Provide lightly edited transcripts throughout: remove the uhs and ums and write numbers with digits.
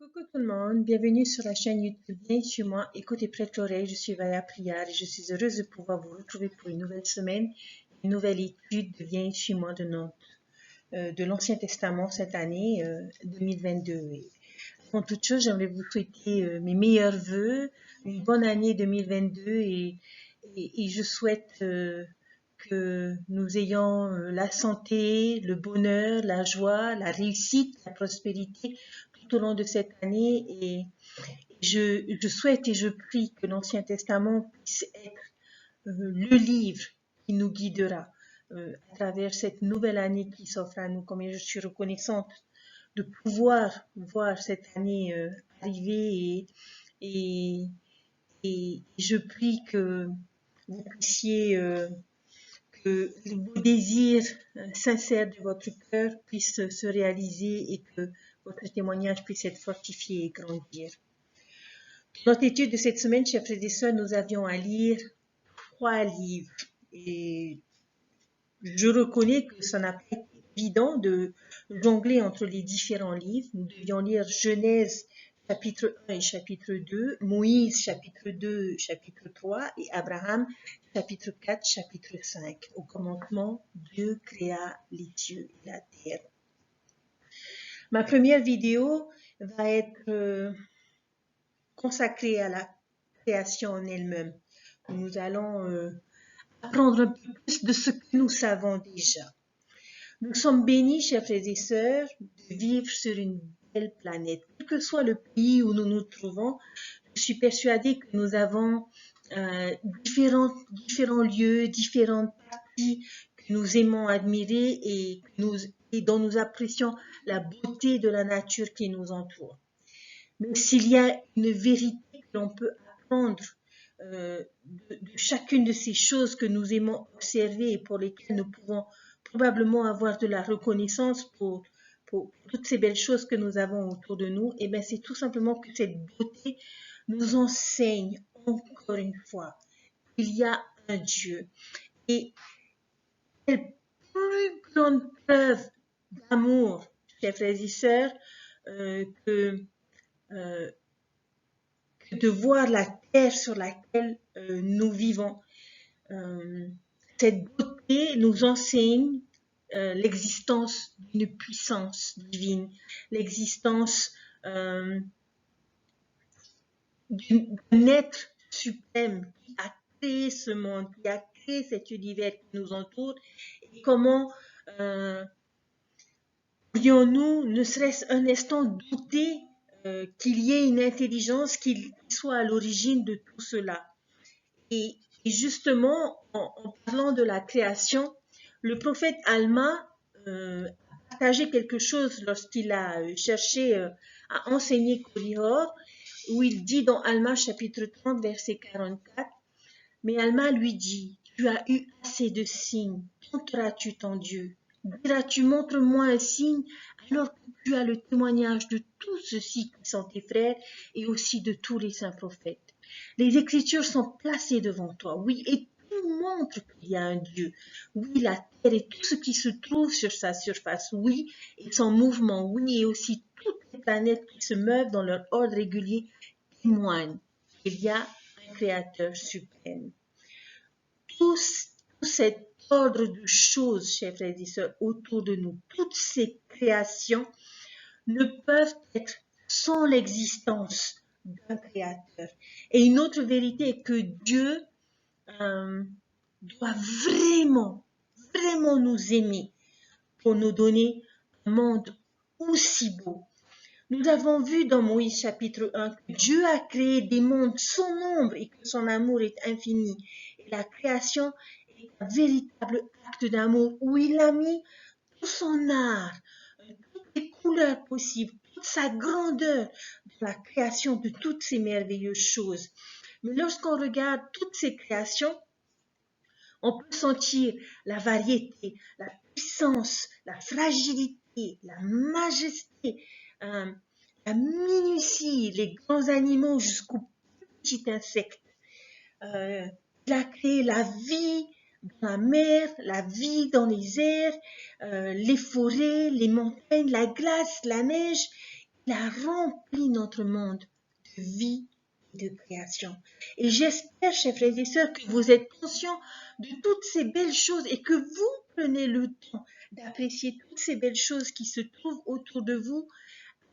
Coucou tout le monde, bienvenue sur la chaîne YouTube Viens chez moi, écoute et prête l'oreille, je suis Vaya Prière et je suis heureuse de pouvoir vous retrouver pour une nouvelle semaine, une nouvelle étude de Viens chez moi de l'Ancien Testament cette année 2022. Et avant toute chose, j'aimerais vous souhaiter mes meilleurs vœux, une bonne année 2022 et je souhaite que nous ayons la santé, le bonheur, la joie, la réussite, la prospérité tout au long de cette année et je souhaite et je prie que l'Ancien Testament puisse être le livre qui nous guidera à travers cette nouvelle année qui s'offre à nous. Combien je suis reconnaissante de pouvoir voir cette année arriver et, et je prie que vous puissiez que vos désirs sincères de votre cœur puissent se réaliser et que votre témoignage puisse être fortifié et grandir. Dans notre étude de cette semaine, chers frères et sœurs, nous avions à lire 3 livres et je reconnais que ça n'a pas été évident de jongler entre les différents livres. Nous devions lire Genèse chapitre 1 et chapitre 2, Moïse chapitre 2, chapitre 3 et Abraham chapitre 4, chapitre 5. Au commencement, Dieu créa les cieux et la terre. Ma première vidéo va être consacrée à la création en elle-même. Nous allons apprendre un peu plus de ce que nous savons déjà. Nous sommes bénis, chers frères et sœurs, de vivre sur une belle planète. Quel que soit le pays où nous nous trouvons, je suis persuadée que nous avons différents lieux, différentes parties que nous aimons admirer et dont nous apprécions la beauté de la nature qui nous entoure. Mais s'il y a une vérité que l'on peut apprendre de chacune de ces choses que nous aimons observer et pour lesquelles nous pouvons probablement avoir de la reconnaissance pour toutes ces belles choses que nous avons autour de nous, et bien c'est tout simplement que cette beauté nous enseigne encore une fois qu'il y a un Dieu. Et quelle plus grande preuve d'amour, chers frères et sœurs, que de voir la terre sur laquelle nous vivons. Cette beauté nous enseigne l'existence d'une puissance divine, l'existence d'un être suprême qui a créé ce monde, qui a créé cet univers qui nous entoure, et comment pourrions-nous, ne serait-ce un instant, douter qu'il y ait une intelligence qui soit à l'origine de tout cela. Et justement, en parlant de la création, le prophète Alma a partagé quelque chose lorsqu'il a cherché à enseigner Korihor, où il dit dans Alma chapitre 30, verset 44, « Mais Alma lui dit, tu as eu assez de signes, monteras-tu ton Dieu? Diras-tu, montre-moi un signe, alors que tu as le témoignage de tous ceux-ci qui sont tes frères et aussi de tous les saints prophètes. Les Écritures sont placées devant toi, oui, et tout montre qu'il y a un Dieu. Oui, la terre et tout ce qui se trouve sur sa surface, oui, et son mouvement, oui, et aussi toutes les planètes qui se meuvent dans leur ordre régulier témoignent qu'il y a un Créateur suprême. Tout cet ordre de choses, chers frères et sœurs, autour de nous, toutes ces créations ne peuvent être sans l'existence d'un créateur. Et une autre vérité est que Dieu doit vraiment nous aimer pour nous donner un monde aussi beau. Nous avons vu dans Moïse chapitre 1 que Dieu a créé des mondes sans nombre et que son amour est infini. Et la création est un véritable acte d'amour où il a mis tout son art, toutes les couleurs possibles, toute sa grandeur dans la création de toutes ces merveilleuses choses. Mais lorsqu'on regarde toutes ces créations, on peut sentir la variété, la puissance, la fragilité, la majesté, la minutie, les grands animaux jusqu'aux petits insectes. Il a créé la vie dans la mer, la vie dans les airs, les forêts, les montagnes, la glace, la neige. il a rempli notre monde de vie et de création. Et j'espère, chers frères et sœurs, que vous êtes conscients de toutes ces belles choses et que vous prenez le temps d'apprécier toutes ces belles choses qui se trouvent autour de vous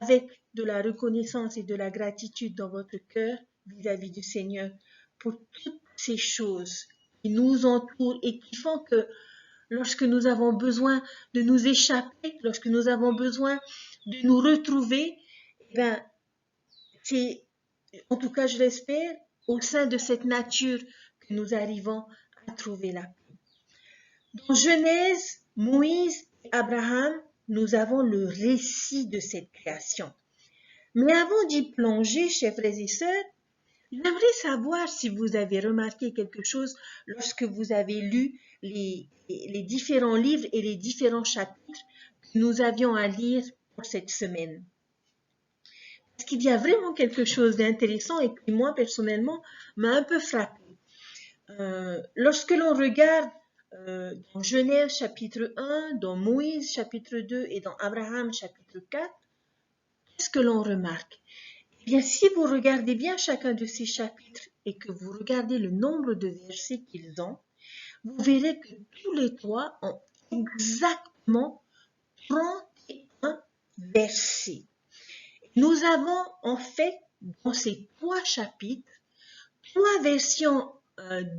avec de la reconnaissance et de la gratitude dans votre cœur vis-à-vis du Seigneur pour toutes ces choses qui nous entourent et qui font que lorsque nous avons besoin de nous échapper, lorsque nous avons besoin de nous retrouver, eh bien, c'est, en tout cas je l'espère, au sein de cette nature que nous arrivons à trouver la paix. Dans Genèse, Moïse et Abraham, nous avons le récit de cette création. Mais avant d'y plonger, chers frères et sœurs, j'aimerais savoir si vous avez remarqué quelque chose lorsque vous avez lu les différents livres et les différents chapitres que nous avions à lire pour cette semaine. Parce qu'il y a vraiment quelque chose d'intéressant et qui, moi, personnellement, m'a un peu frappé. Lorsque l'on regarde dans Genèse chapitre 1, dans Moïse chapitre 2 et dans Abraham chapitre 4, qu'est-ce que l'on remarque? Eh bien, si vous regardez bien chacun de ces chapitres et que vous regardez le nombre de versets qu'ils ont, vous verrez que tous les trois ont exactement 31 versets. Nous avons en fait dans ces trois chapitres trois versions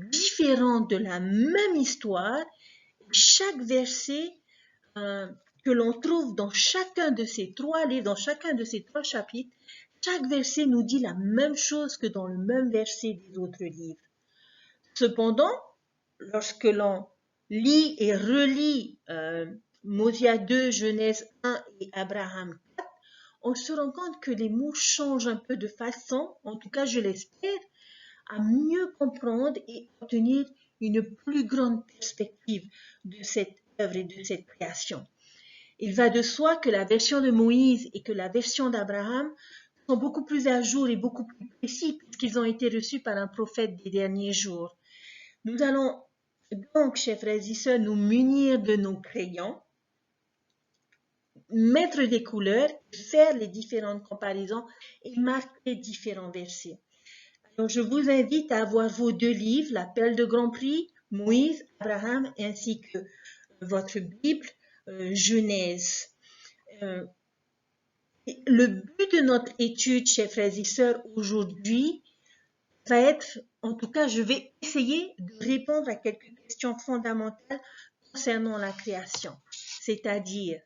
différentes de la même histoire. Chaque verset que l'on trouve dans chacun de ces trois livres, dans chacun de ces trois chapitres, chaque verset nous dit la même chose que dans le même verset des autres livres. Cependant, lorsque l'on lit et relit Mosia 2, Genèse 1 et Abraham 4, on se rend compte que les mots changent un peu de façon, en tout cas je l'espère, à mieux comprendre et obtenir une plus grande perspective de cette œuvre et de cette création. Il va de soi que la version de Moïse et que la version d'Abraham sont beaucoup plus à jour et beaucoup plus précis puisqu'ils ont été reçus par un prophète des derniers jours. Nous allons donc, chers frères et sœurs, nous munir de nos crayons, mettre des couleurs, faire les différentes comparaisons et marquer différents versets. Alors, je vous invite à avoir vos deux livres, la Perle de Grand Prix, Moïse, Abraham, ainsi que votre Bible, Genèse. Le but de notre étude, chers frères et sœurs, aujourd'hui, va être, en tout cas, je vais essayer de répondre à quelques questions fondamentales concernant la création, c'est-à-dire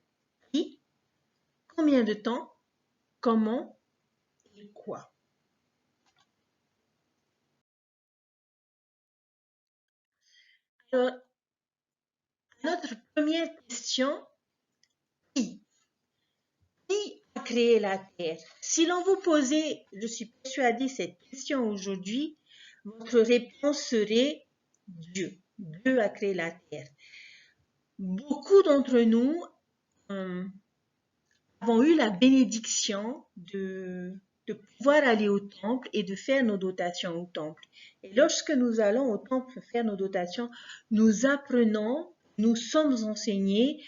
qui, combien de temps, comment et quoi. Alors, notre première question, qui? Qui a créé la Terre? Si l'on vous posait, je suis persuadée, cette question aujourd'hui, votre réponse serait Dieu. Dieu a créé la Terre. Beaucoup d'entre nous avons eu la bénédiction de pouvoir aller au temple et de faire nos dotations au temple. Et lorsque nous allons au temple faire nos dotations, nous apprenons, nous sommes enseignés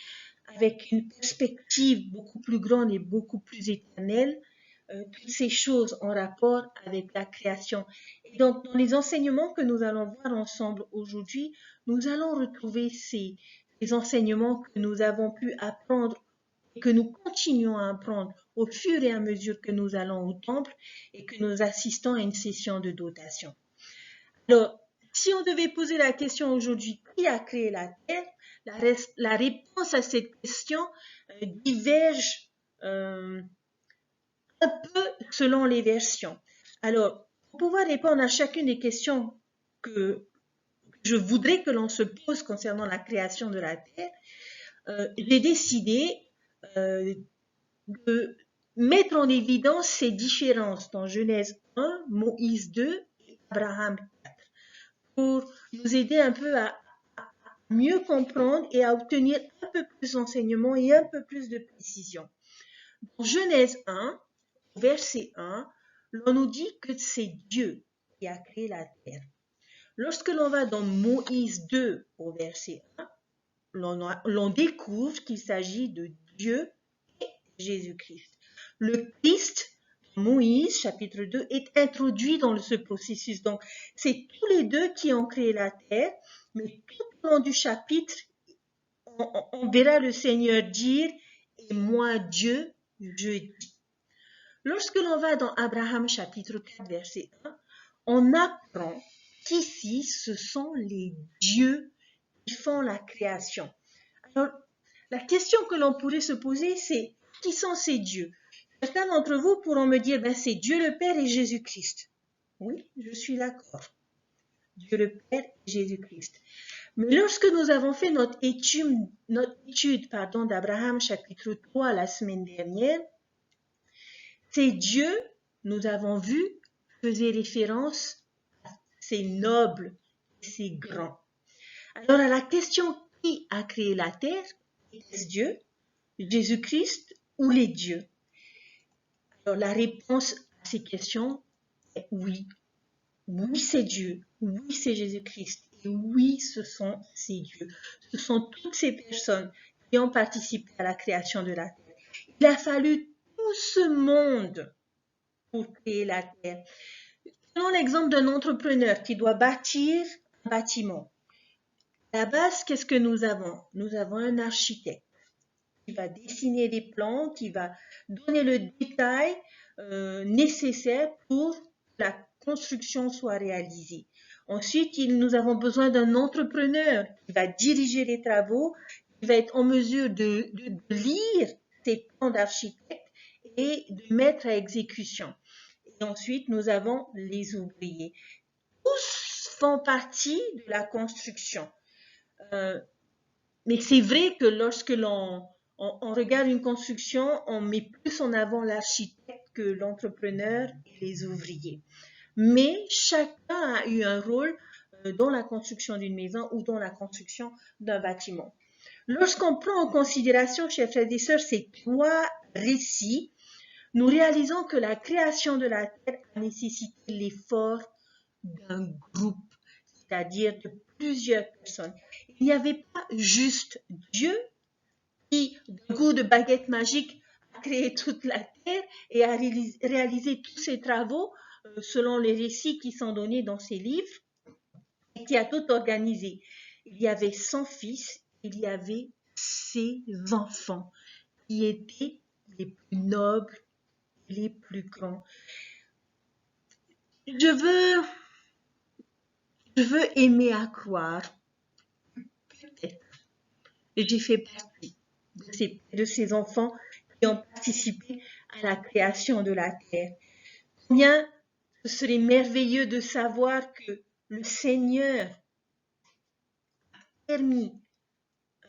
avec une perspective beaucoup plus grande et beaucoup plus éternelle, toutes ces choses en rapport avec la création. Et donc, dans les enseignements que nous allons voir ensemble aujourd'hui, nous allons retrouver ces enseignements que nous avons pu apprendre et que nous continuons à apprendre au fur et à mesure que nous allons au temple et que nous assistons à une session de dotation. Alors, si on devait poser la question aujourd'hui, qui a créé la Terre? La réponse à cette question diverge un peu selon les versions. Alors, pour pouvoir répondre à chacune des questions que je voudrais que l'on se pose concernant la création de la Terre, j'ai décidé de mettre en évidence ces différences dans Genèse 1, Moïse 2 et Abraham 4 pour nous aider un peu à mieux comprendre et à obtenir un peu plus d'enseignement et un peu plus de précision. Dans Genèse 1, verset 1, l'on nous dit que c'est Dieu qui a créé la terre. Lorsque l'on va dans Moïse 2 au verset 1, l'on découvre qu'il s'agit de Dieu et Jésus-Christ. Le Christ, Moïse, chapitre 2, est introduit dans ce processus. Donc, c'est tous les deux qui ont créé la terre, mais tout au long du chapitre, on verra le Seigneur dire « Et moi, Dieu, je dis ». Lorsque l'on va dans Abraham, chapitre 4, verset 1, on apprend qu'ici, ce sont les dieux qui font la création. Alors, la question que l'on pourrait se poser, c'est qui sont ces dieux? Certains d'entre vous pourront me dire, c'est Dieu le Père et Jésus-Christ. Oui, je suis d'accord. Dieu le Père et Jésus-Christ. Mais lorsque nous avons fait notre étude d'Abraham, chapitre 3, la semaine dernière, ces dieux, nous avons vu, faisaient référence à ces nobles et ces grands. Alors, à la question qui a créé la terre, est-ce Dieu, Jésus-Christ ou les dieux? Alors, la réponse à ces questions est oui. Oui, c'est Dieu. Oui, c'est Jésus-Christ. Et oui, ce sont ces dieux. Ce sont toutes ces personnes qui ont participé à la création de la terre. Il a fallu tout ce monde pour créer la terre. Prenons l'exemple d'un entrepreneur qui doit bâtir un bâtiment. À la base, qu'est-ce que nous avons? Nous avons un architecte qui va dessiner les plans, qui va donner le détail nécessaire pour que la construction soit réalisée. Ensuite, nous avons besoin d'un entrepreneur qui va diriger les travaux, qui va être en mesure de lire ces plans d'architecte et de mettre à exécution. Et ensuite, nous avons les ouvriers. Tous font partie de la construction. Mais c'est vrai que lorsque l'on regarde une construction, on met plus en avant l'architecte que l'entrepreneur et les ouvriers. Mais chacun a eu un rôle dans la construction d'une maison ou dans la construction d'un bâtiment. Lorsqu'on prend en considération, chers frères et sœurs, ces trois récits, nous réalisons que la création de la terre a nécessité l'effort d'un groupe, c'est-à-dire de plusieurs personnes. Il n'y avait pas juste Dieu qui, d'un coup de baguette magique, a créé toute la terre et a réalisé tous ses travaux selon les récits qui sont donnés dans ces livres et qui a tout organisé. Il y avait son fils, il y avait ses enfants qui étaient les plus nobles, les plus grands. Je veux aimer à croire, peut-être, et j'ai fait partie de ces enfants qui ont participé à la création de la terre. Combien ce serait merveilleux de savoir que le Seigneur a permis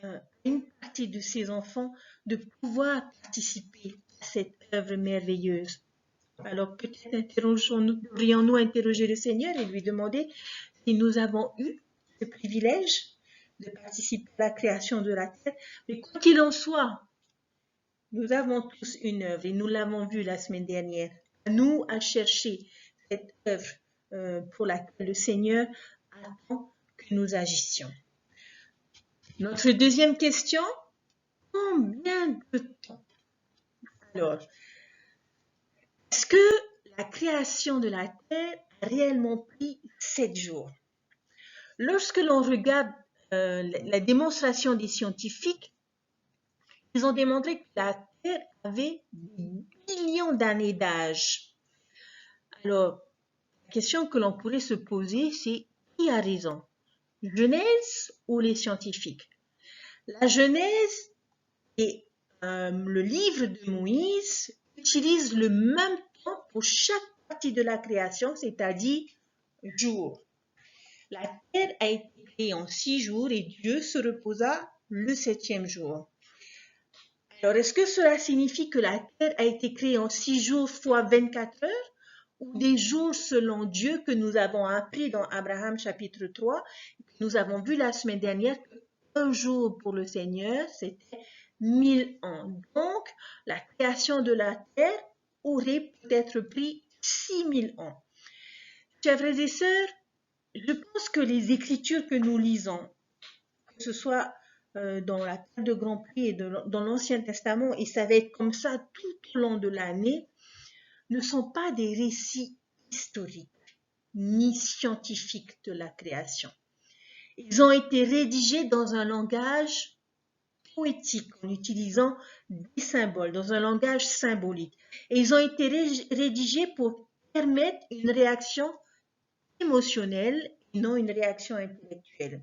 à une partie de ses enfants de pouvoir participer à cette œuvre merveilleuse. Alors peut-être devrions-nous interroger le Seigneur et lui demander si nous avons eu ce privilège de participer à la création de la terre. Mais quoi qu'il en soit, nous avons tous une œuvre et nous l'avons vu la semaine dernière. À nous à chercher cette œuvre pour laquelle le Seigneur attend que nous agissions. Notre deuxième question, combien de temps? Alors, est-ce que la création de la terre a réellement pris 7 jours? Lorsque l'on regarde la démonstration des scientifiques, ils ont démontré que la Terre avait des millions d'années d'âge. Alors, la question que l'on pourrait se poser, c'est qui a raison? Genèse ou les scientifiques? La Genèse et le livre de Moïse utilisent le même temps pour chaque partie de la création, c'est-à-dire jour. La terre a été créée en 6 jours et Dieu se reposa le 7e jour. Alors, est-ce que cela signifie que la terre a été créée en 6 jours fois 24 heures ou des jours selon Dieu que nous avons appris dans Abraham chapitre 3, que nous avons vu la semaine dernière qu'un jour pour le Seigneur, c'était 1000 ans. Donc, la création de la terre aurait peut-être pris 6000 ans. Chers frères et sœurs, je pense que les écritures que nous lisons, que ce soit dans la table de Grand Prix et dans l'Ancien Testament, et ça va être comme ça tout au long de l'année, ne sont pas des récits historiques ni scientifiques de la création. Ils ont été rédigés dans un langage poétique, en utilisant des symboles, dans un langage symbolique. Et ils ont été rédigés pour permettre une réaction émotionnelle et non une réaction intellectuelle.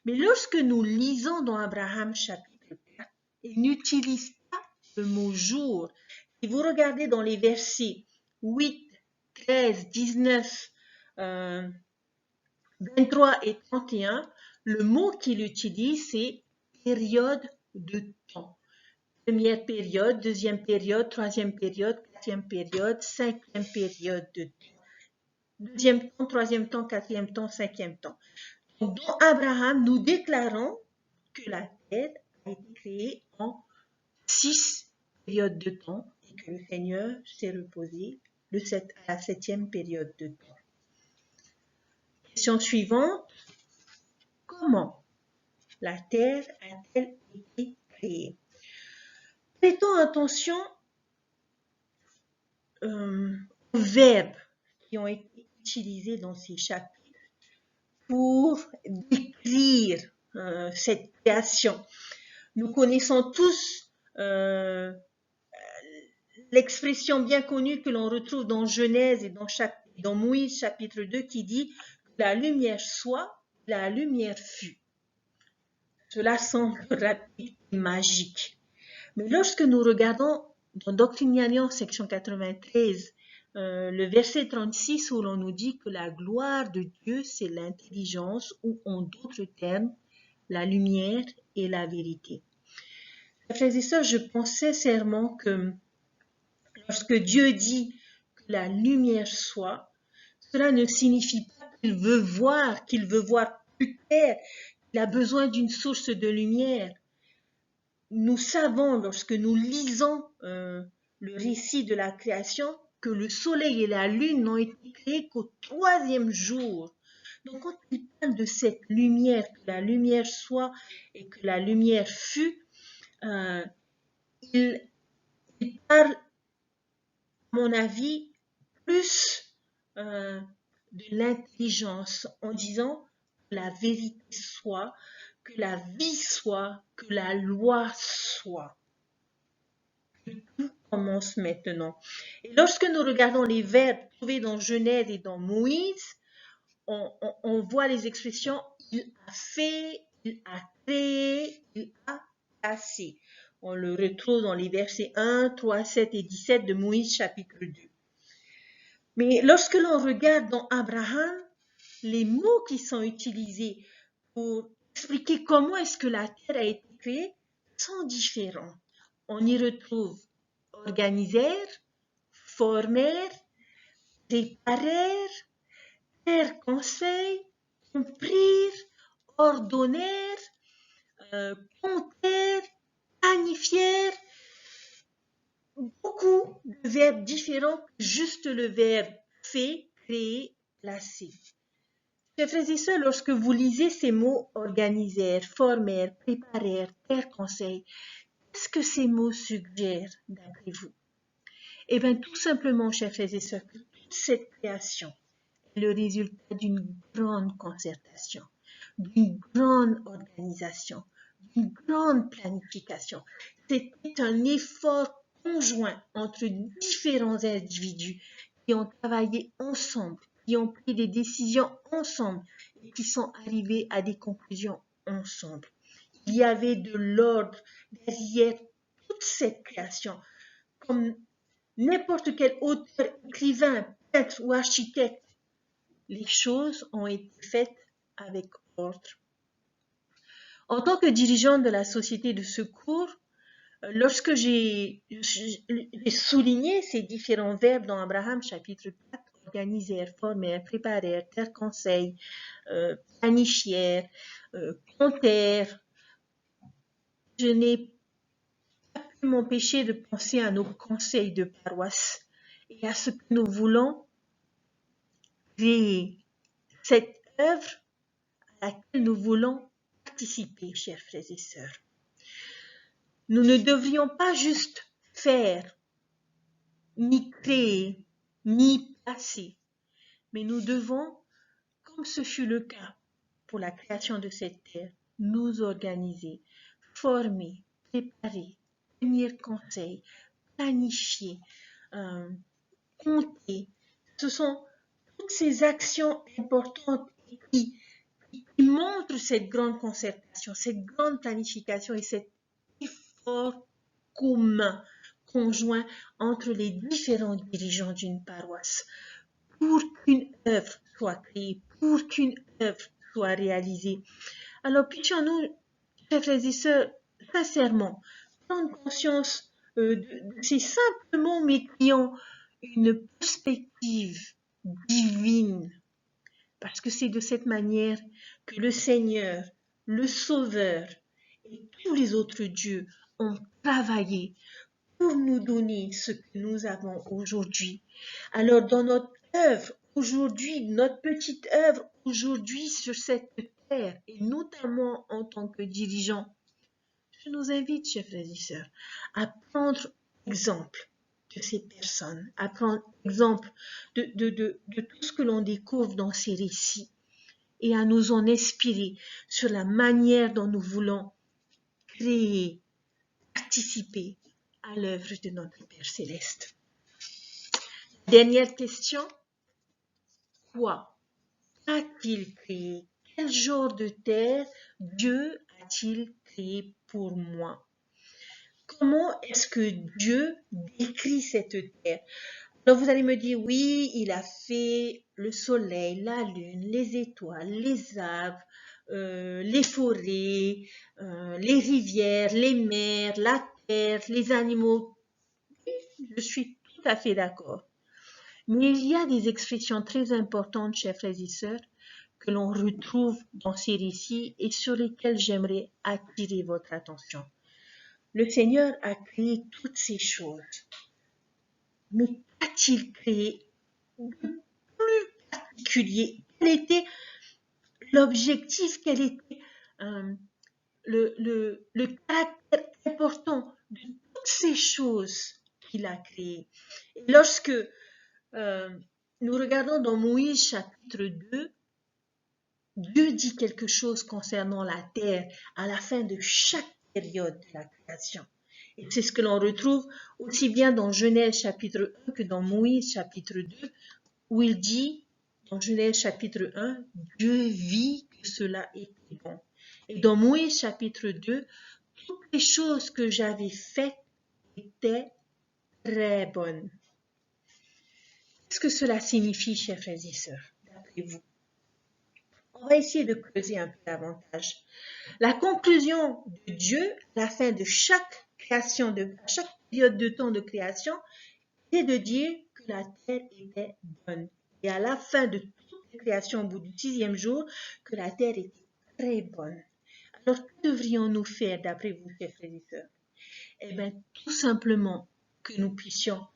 Mais lorsque nous lisons dans Abraham chapitre 4, il n'utilise pas le mot jour. Si vous regardez dans les versets 8, 13, 19, 23 et 31, le mot qu'il utilise, c'est période de temps. Première période, deuxième période, troisième période, quatrième période, cinquième période de temps. Deuxième temps, troisième temps, quatrième temps, cinquième temps. Donc, dans Abraham, nous déclarons que la terre a été créée en 6 périodes de temps et que le Seigneur s'est reposé à la 7e période de temps. Question suivante. Comment la terre a-t-elle été créée? Prêtons attention aux verbes qui ont été utilisés dans ces chapitres pour décrire cette création. Nous connaissons tous l'expression bien connue que l'on retrouve dans Genèse et dans Moïse chapitre 2 qui dit que la lumière soit, la lumière fut. Cela semble rapide et magique. Mais lorsque nous regardons dans Doctrine et Alliance, section 93, le verset 36 où l'on nous dit que la gloire de Dieu, c'est l'intelligence, ou en d'autres termes, la lumière et la vérité. Frères et sœurs, je pense sincèrement que lorsque Dieu dit que la lumière soit, cela ne signifie pas qu'il veut voir plus clair, qu'il a besoin d'une source de lumière. Nous savons, lorsque nous lisons le récit de la création, que le soleil et la lune n'ont été créés qu'au 3e jour. Donc quand il parle de cette lumière, que la lumière soit et que la lumière fut, il parle, à mon avis, plus de l'intelligence en disant que la vérité soit, que la vie soit, que la loi soit. Tout commence maintenant. Et lorsque nous regardons les verbes trouvés dans Genèse et dans Moïse, on voit les expressions « il a fait »,« il a créé »,« il a passé ». On le retrouve dans les versets 1, 3, 7 et 17 de Moïse chapitre 2. Mais lorsque l'on regarde dans Abraham, les mots qui sont utilisés pour expliquer comment est-ce que la terre a été créée sont différents. On y retrouve organiser, former, préparer, faire conseil, comprir, ordonner, compter, planifier. Beaucoup de verbes différents que juste le verbe fait, créer, placer. Chers frères et sœurs, lorsque vous lisez ces mots organiser, former, préparer, faire conseil, qu'est-ce que ces mots suggèrent d'après vous? Eh bien, tout simplement, chers frères et sœurs, que toute cette création est le résultat d'une grande concertation, d'une grande organisation, d'une grande planification. C'était un effort conjoint entre différents individus qui ont travaillé ensemble, qui ont pris des décisions ensemble et qui sont arrivés à des conclusions ensemble. Il y avait de l'ordre derrière toute cette création, comme n'importe quel auteur, écrivain, peintre ou architecte. Les choses ont été faites avec ordre. En tant que dirigeante de la société de secours, lorsque j'ai souligné ces différents verbes dans Abraham chapitre 4, organiser, former, préparer, faire conseil, planifier, compter, je n'ai pas pu m'empêcher de penser à nos conseils de paroisse et à ce que nous voulons créer, cette œuvre à laquelle nous voulons participer, chers frères et sœurs. Nous ne devrions pas juste faire, ni créer, ni passer, mais nous devons, comme ce fut le cas pour la création de cette terre, nous organiser, former, préparer, tenir conseil, planifier, compter. Ce sont toutes ces actions importantes qui montrent cette grande concertation, cette grande planification et cet effort commun, conjoint entre les différents dirigeants d'une paroisse pour qu'une œuvre soit créée, pour qu'une œuvre soit réalisée. Alors, puissions-nous, chers frères et sœurs, sincèrement, prendre conscience de ces simples mots, mais qui ont une perspective divine, parce que c'est de cette manière que le Seigneur, le Sauveur et tous les autres dieux ont travaillé pour nous donner ce que nous avons aujourd'hui. Alors, dans notre œuvre aujourd'hui, notre petite œuvre aujourd'hui sur cette terre, et notamment en tant que dirigeant, je nous invite, chers frères et sœurs, à prendre exemple de ces personnes, à prendre exemple de tout ce que l'on découvre dans ces récits et à nous en inspirer sur la manière dont nous voulons créer, participer à l'œuvre de notre Père céleste. Dernière question. Quoi a-t-il créé? Quel genre de terre Dieu a-t-il créé pour moi? Comment est-ce que Dieu décrit cette terre? Alors vous allez me dire, oui, il a fait le soleil, la lune, les étoiles, les arbres, les forêts, les rivières, les mers, la terre, les animaux. Je suis tout à fait d'accord. Mais il y a des expressions très importantes, chers frères et sœurs, que l'on retrouve dans ces récits et sur lesquels j'aimerais attirer votre attention. Le Seigneur a créé toutes ces choses. Mais qu'a-t-il créé de plus particulier? Quel était l'objectif? Quel était le caractère important de toutes ces choses qu'il a créées? Et lorsque nous regardons dans Moïse chapitre 2, Dieu dit quelque chose concernant la terre à la fin de chaque période de la création. Et c'est ce que l'on retrouve aussi bien dans Genèse chapitre 1 que dans Moïse chapitre 2, où il dit, dans Genèse chapitre 1, Dieu vit que cela était bon. Et dans Moïse chapitre 2, toutes les choses que j'avais faites étaient très bonnes. Qu'est-ce que cela signifie, chers frères et sœurs, d'après vous? On va essayer de creuser un peu davantage. La conclusion de Dieu, à la fin de chaque création, à chaque période de temps de création, est de dire que la terre était bonne. Et à la fin de toute la création, au bout du 6e jour, que la terre était très bonne. Alors, que devrions-nous faire d'après vous, chers frères et sœurs? Eh bien, tout simplement que nous puissions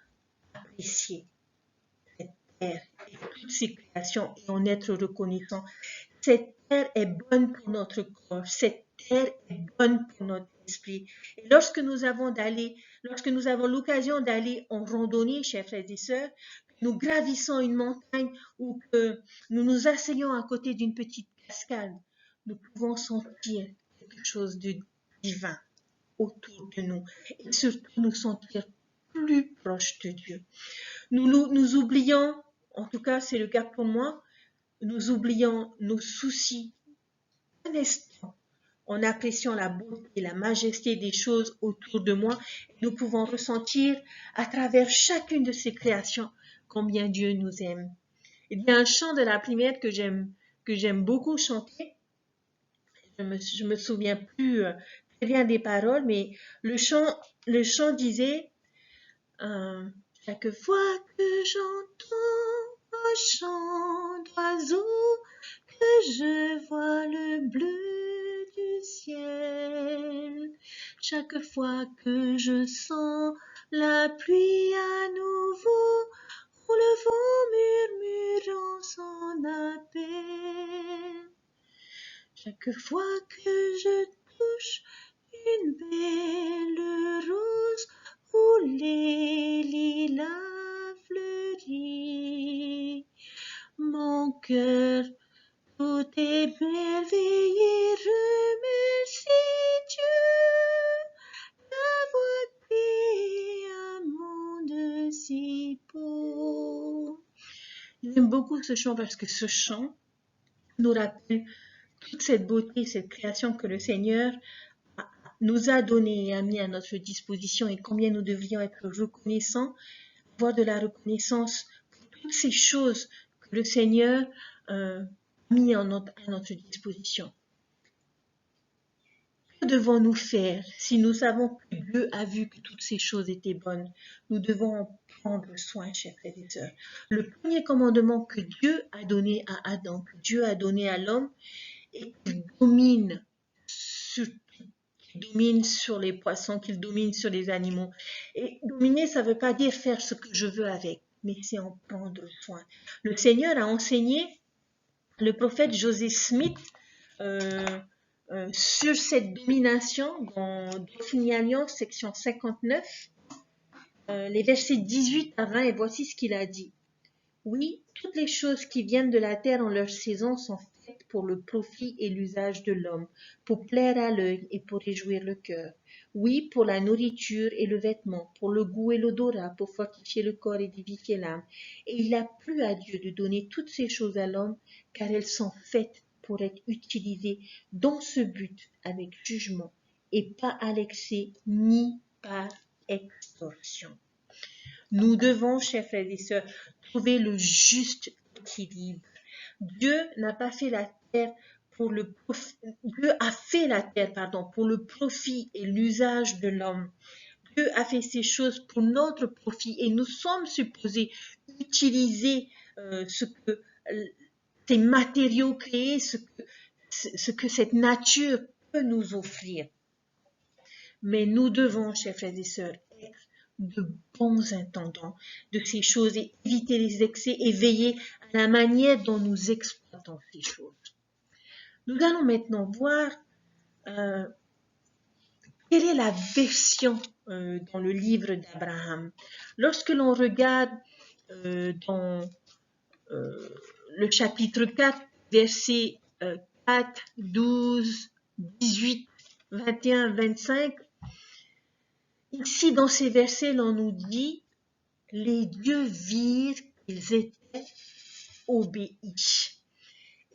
apprécier cette terre et toutes ses créations et en être reconnaissants. Cette terre est bonne pour notre corps, cette terre est bonne pour notre esprit. Et lorsque nous avons l'occasion d'aller en randonnée, chers frères et sœurs, nous gravissons une montagne ou que nous nous asseyons à côté d'une petite cascade, nous pouvons sentir quelque chose de divin autour de nous et surtout nous sentir plus proches de Dieu. Nous oublions, en tout cas c'est le cas pour moi, nous oublions nos soucis un instant en appréciant la beauté et la majesté des choses autour de moi. Nous pouvons ressentir à travers chacune de ces créations combien Dieu nous aime. Il y a un chant de la primaire que j'aime beaucoup chanter. Je me souviens plus très bien des paroles, mais le chant disait chaque fois que j'entends un chant d'oiseau, que je vois le bleu du ciel, chaque fois que je sens la pluie à nouveau, ou le vent murmurant son appel, chaque fois que je touche une belle rose où les lilas fleurissent. Mon cœur tout émerveillé remercie Dieu d'avoir créé un monde si beau. J'aime beaucoup ce chant parce que ce chant nous rappelle toute cette beauté, cette création que le Seigneur nous a donnée et a mis à notre disposition et combien nous devrions être reconnaissants, avoir de la reconnaissance pour toutes ces choses que le Seigneur a mis à notre disposition. Que devons-nous faire si nous savons que Dieu a vu que toutes ces choses étaient bonnes? Nous devons en prendre soin, chers frères et sœurs. Le premier commandement que Dieu a donné à Adam, que Dieu a donné à l'homme, et qu'il domine sur les poissons, qu'il domine sur les animaux. Et dominer, ça ne veut pas dire faire ce que je veux avec, mais c'est en prendre soin. Le Seigneur a enseigné le prophète Joseph Smith sur cette domination dans Dauphine Alliance, section 59, les versets 18 à 20, et voici ce qu'il a dit. Oui, toutes les choses qui viennent de la terre en leur saison sont faites pour le profit et l'usage de l'homme, pour plaire à l'œil et pour réjouir le cœur. Oui, pour la nourriture et le vêtement, pour le goût et l'odorat, pour fortifier le corps et vivifier l'âme. Et il a plu à Dieu de donner toutes ces choses à l'homme, car elles sont faites pour être utilisées dans ce but avec jugement, et pas à l'excès ni par extorsion. Nous devons, chers frères et sœurs, trouver le juste équilibre. Dieu n'a pas fait la terre pour le profit, Dieu a fait la terre, pour le profit et l'usage de l'homme. Dieu a fait ces choses pour notre profit et nous sommes supposés utiliser ces matériaux créés, ce que cette nature peut nous offrir. Mais nous devons, chers frères et sœurs, être de bons intendants de ces choses et éviter les excès et veiller à la manière dont nous exploitons ces choses. Nous allons maintenant voir quelle est la version dans le livre d'Abraham. Lorsque l'on regarde dans le chapitre 4, versets 4, 12, 18, 21, 25, ici, dans ces versets, l'on nous dit « Les dieux virent qu'ils étaient obéis ».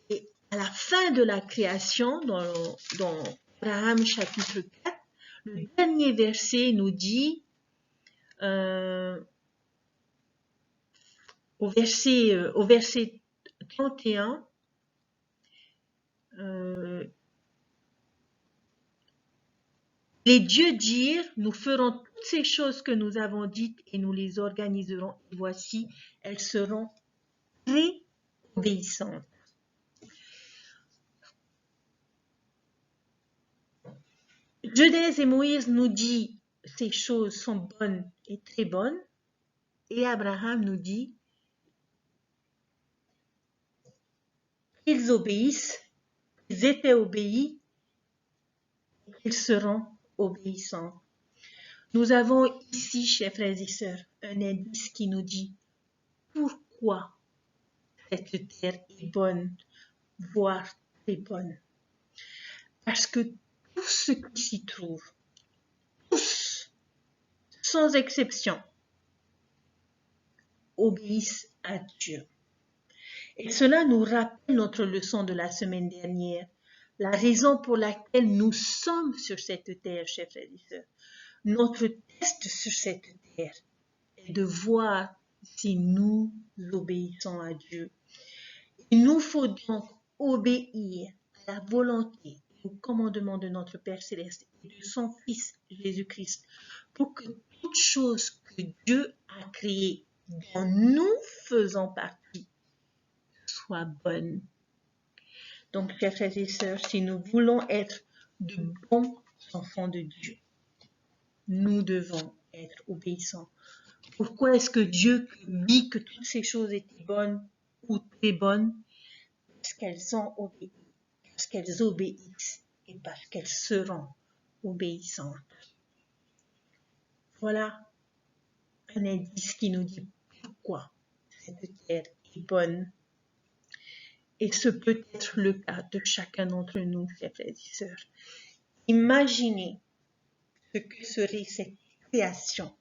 Et à la fin de la création, dans Abraham chapitre 4, le dernier verset nous dit, au verset 31, les dieux dirent, nous ferons toutes ces choses que nous avons dites et nous les organiserons. Et voici, elles seront très obéissantes. Genèse et Moïse nous dit, ces choses sont bonnes et très bonnes. Et Abraham nous dit, qu'ils obéissent, qu'ils étaient obéis, et qu'ils seront obéissants. Nous avons ici, chers frères et sœurs, un indice qui nous dit pourquoi cette terre est bonne, voire très bonne. Parce que tout ce qui s'y trouve, tous, sans exception, obéissent à Dieu. Et cela nous rappelle notre leçon de la semaine dernière, la raison pour laquelle nous sommes sur cette terre, chers frères et sœurs. Notre test sur cette terre est de voir si nous obéissons à Dieu. Il nous faut donc obéir à la volonté et au commandement de notre Père Céleste et de son Fils Jésus-Christ pour que toute chose que Dieu a créée dont nous faisons partie soit bonne. Donc, chers frères et sœurs, si nous voulons être de bons enfants de Dieu, nous devons être obéissants. Pourquoi est-ce que Dieu dit que toutes ces choses étaient bonnes ou très bonnes? Parce qu'elles ont obéi, parce qu'elles obéissent et parce qu'elles seront obéissantes. Voilà un indice qui nous dit pourquoi cette terre est bonne. Et ce peut être le cas de chacun d'entre nous, chers frères et sœurs. Imaginez ce que serait cette création,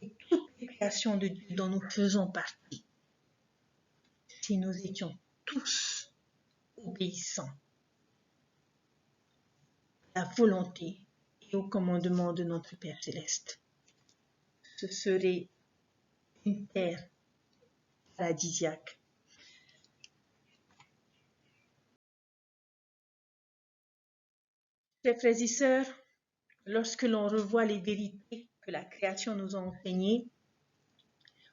et toutes les créations de Dieu dont nous faisons partie, si nous étions tous obéissants à la volonté et au commandement de notre Père Céleste. Ce serait une terre paradisiaque. Chers frères et sœurs, lorsque l'on revoit les vérités que la création nous a enseignées,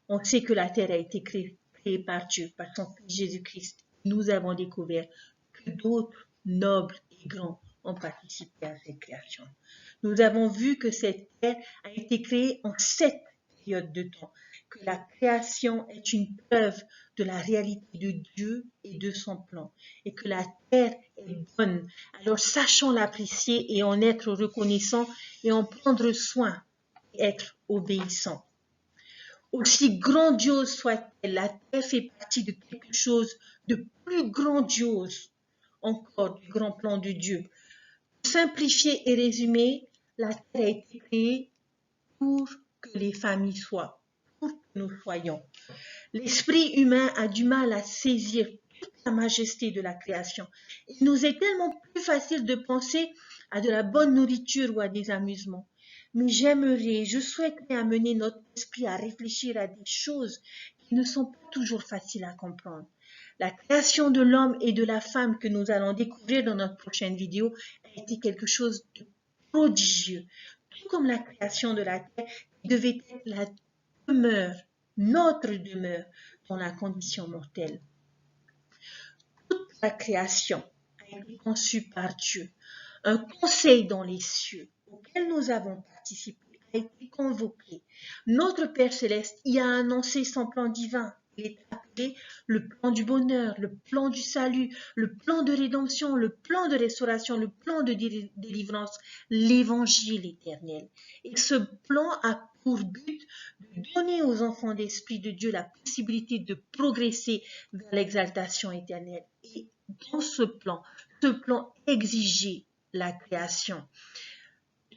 on sait que la terre a été créée par Dieu, par son Fils Jésus-Christ. Nous avons découvert que d'autres nobles et grands ont participé à cette création. Nous avons vu que cette terre a été créée en 7 périodes de temps, que la création est une preuve de la réalité de Dieu et de son plan, et que la terre est bonne. Alors sachons l'apprécier et en être reconnaissant et en prendre soin et être obéissant. Aussi grandiose soit-elle, la terre fait partie de quelque chose de plus grandiose encore du grand plan de Dieu. Simplifié et résumé, la terre a été créée pour que les familles soient, pour que nous soyons. L'esprit humain a du mal à saisir toute la majesté de la création. Il nous est tellement plus facile de penser à de la bonne nourriture ou à des amusements. Mais je souhaiterais amener notre esprit à réfléchir à des choses qui ne sont pas toujours faciles à comprendre. La création de l'homme et de la femme que nous allons découvrir dans notre prochaine vidéo a été quelque chose de prodigieux, tout comme la création de la terre qui devait être la demeure, notre demeure dans la condition mortelle. Toute la création a été conçue par Dieu. Un conseil dans les cieux auquel nous avons participé a été convoqué. Notre Père Céleste y a annoncé son plan divin. Il est appelé le plan du bonheur, le plan du salut, le plan de rédemption, le plan de restauration, le plan de délivrance, l'évangile éternel. Et ce plan a pour but de donner aux enfants d'Esprit de Dieu la possibilité de progresser vers l'exaltation éternelle. Et dans ce plan exigeait la création.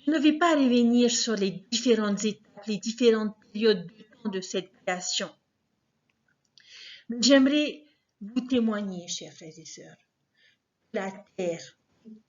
Je ne vais pas revenir sur les différentes étapes, les différentes périodes de temps de cette création. Mais j'aimerais vous témoigner, chers frères et sœurs, la terre,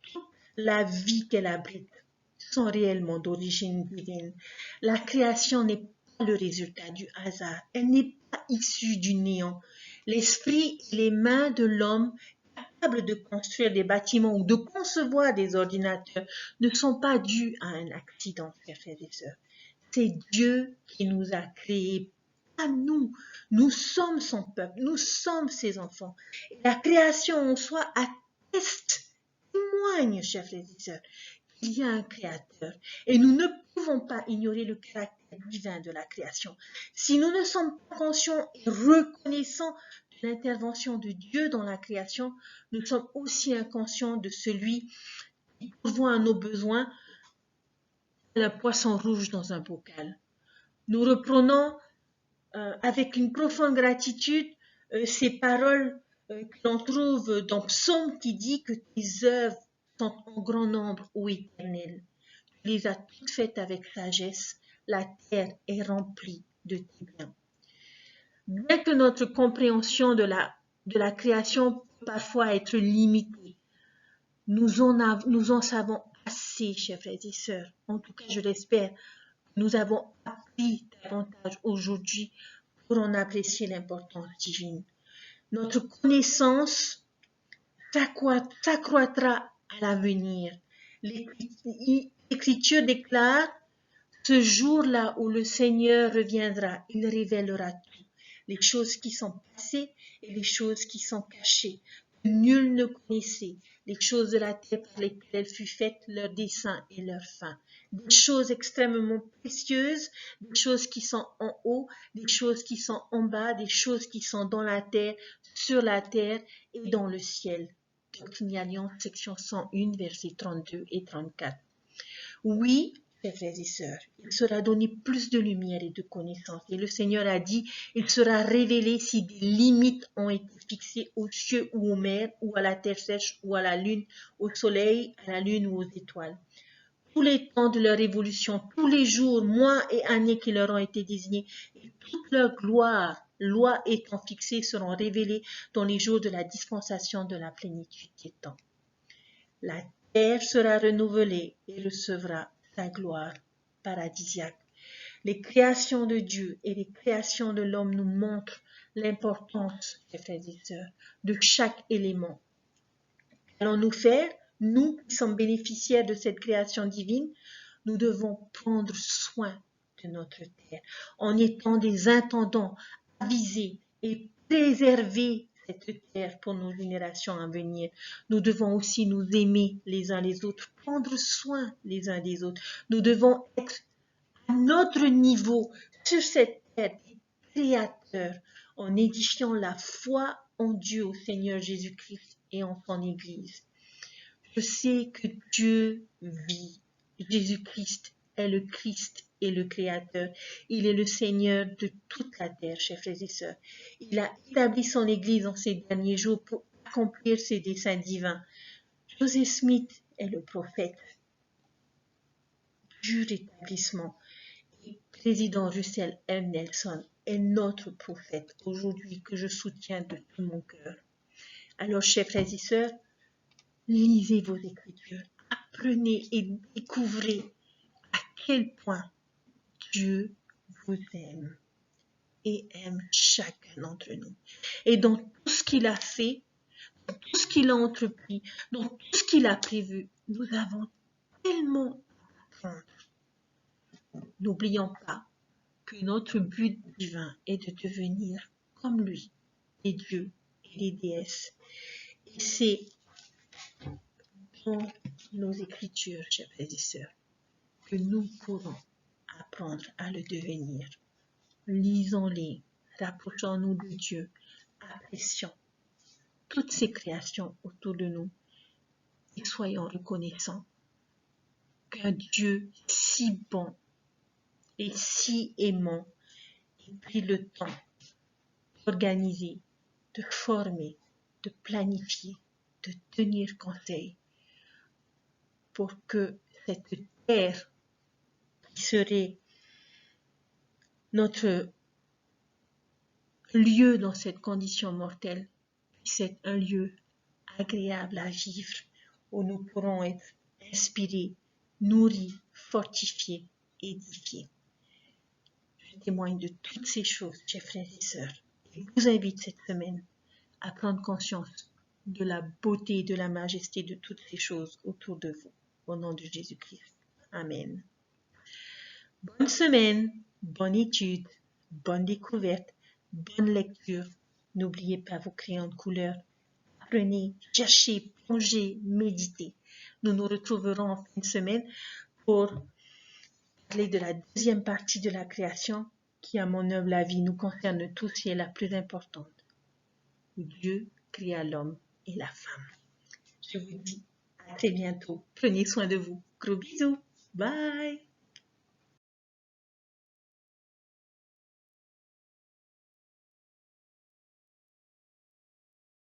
toute la vie qu'elle abrite sont réellement d'origine divine. La création n'est pas le résultat du hasard. Elle n'est pas issue du néant. L'esprit et les mains de l'homme capables de construire des bâtiments ou de concevoir des ordinateurs ne sont pas dus à un accident, chers frères et sœurs. C'est Dieu qui nous a créés, pas nous. Nous sommes son peuple, nous sommes ses enfants. Et la création en soi atteste, témoigne, chers frères et sœurs, qu'il y a un créateur. Et nous ne pouvons pas ignorer le caractère divin de la création. Si nous ne sommes pas conscients et reconnaissants de l'intervention de Dieu dans la création, nous sommes aussi inconscients de celui qui pourvoit à nos besoins un poisson rouge dans un bocal. Nous reprenons avec une profonde gratitude ces paroles que l'on trouve dans Psaume qui dit que tes œuvres sont en grand nombre, ô Éternel. Tu les as toutes faites avec sagesse, la terre est remplie de tes biens. Bien que notre compréhension de la création peut parfois être limitée, nous en savons assez, chers frères et sœurs. En tout cas, je l'espère. Nous avons appris davantage aujourd'hui pour en apprécier l'importance divine. Notre connaissance s'accroîtra à l'avenir. L'Écriture déclare, ce jour-là où le Seigneur reviendra, il révélera tout, les choses qui sont passées et les choses qui sont cachées. Nul ne connaissait les choses de la terre par lesquelles fut faite leur dessein et leur fin. Des choses extrêmement précieuses, des choses qui sont en haut, des choses qui sont en bas, des choses qui sont dans la terre, sur la terre et dans le ciel. Doctrine et Alliance, section 101, versets 32 et 34. Oui, mes frères et sœurs, il sera donné plus de lumière et de connaissance. Et le Seigneur a dit, il sera révélé si des limites ont été fixées aux cieux ou aux mers, ou à la terre sèche, ou à la lune, au soleil, à la lune ou aux étoiles. Tous les temps de leur évolution, tous les jours, mois et années qui leur ont été désignés, et toute leur gloire, loi étant fixées, seront révélées dans les jours de la dispensation de la plénitude des temps. La terre sera renouvelée et recevra sa gloire paradisiaque. Les créations de Dieu et les créations de l'homme nous montrent l'importance, mes frères et sœurs, de chaque élément. Qu'allons-nous faire, nous qui sommes bénéficiaires de cette création divine? Nous devons prendre soin de notre terre en étant des intendants avisés et préserver cette terre pour nos générations à venir. Nous devons aussi nous aimer les uns les autres, prendre soin les uns des autres. Nous devons être à notre niveau sur cette terre des créateurs en édifiant la foi en Dieu, au Seigneur Jésus-Christ et en son Église. Je sais que Dieu vit. Jésus-Christ est le Christ et le Créateur. Il est le Seigneur de toute la terre, chers frères et sœurs. Il a établi son Église en ces derniers jours pour accomplir ses desseins divins. Joseph Smith est le prophète du rétablissement. Et président Russell M. Nelson est notre prophète aujourd'hui que je soutiens de tout mon cœur. Alors, chers frères et sœurs, lisez vos Écritures, apprenez et découvrez à quel point Dieu vous aime et aime chacun d'entre nous. Et dans tout ce qu'il a fait, dans tout ce qu'il a entrepris, dans tout ce qu'il a prévu, nous avons tellement à apprendre. N'oublions pas que notre but divin est de devenir comme lui, les dieux et les déesses. Et c'est dans nos Écritures, chers frères et sœurs, que nous pourrons apprendre à le devenir. Lisons-les, rapprochons-nous de Dieu, apprécions toutes ces créations autour de nous et soyons reconnaissants qu'un Dieu si bon et si aimant ait pris le temps d'organiser, de former, de planifier, de tenir conseil pour que cette terre qui serait notre lieu dans cette condition mortelle puisse être un lieu agréable à vivre où nous pourrons être inspirés, nourris, fortifiés, édifiés. Je témoigne de toutes ces choses, chers frères et sœurs, et vous invite cette semaine à prendre conscience de la beauté et de la majesté de toutes ces choses autour de vous. Au nom de Jésus-Christ. Amen. Bonne semaine, bonne étude, bonne découverte, bonne lecture. N'oubliez pas vos crayons de couleur. Apprenez, cherchez, plongez, méditez. Nous nous retrouverons en fin de semaine pour parler de la deuxième partie de la création qui, à mon humble avis, nous concerne tous et est la plus importante. Dieu créa l'homme et la femme. Je vous dis à très bientôt. Prenez soin de vous. Gros bisous. Bye.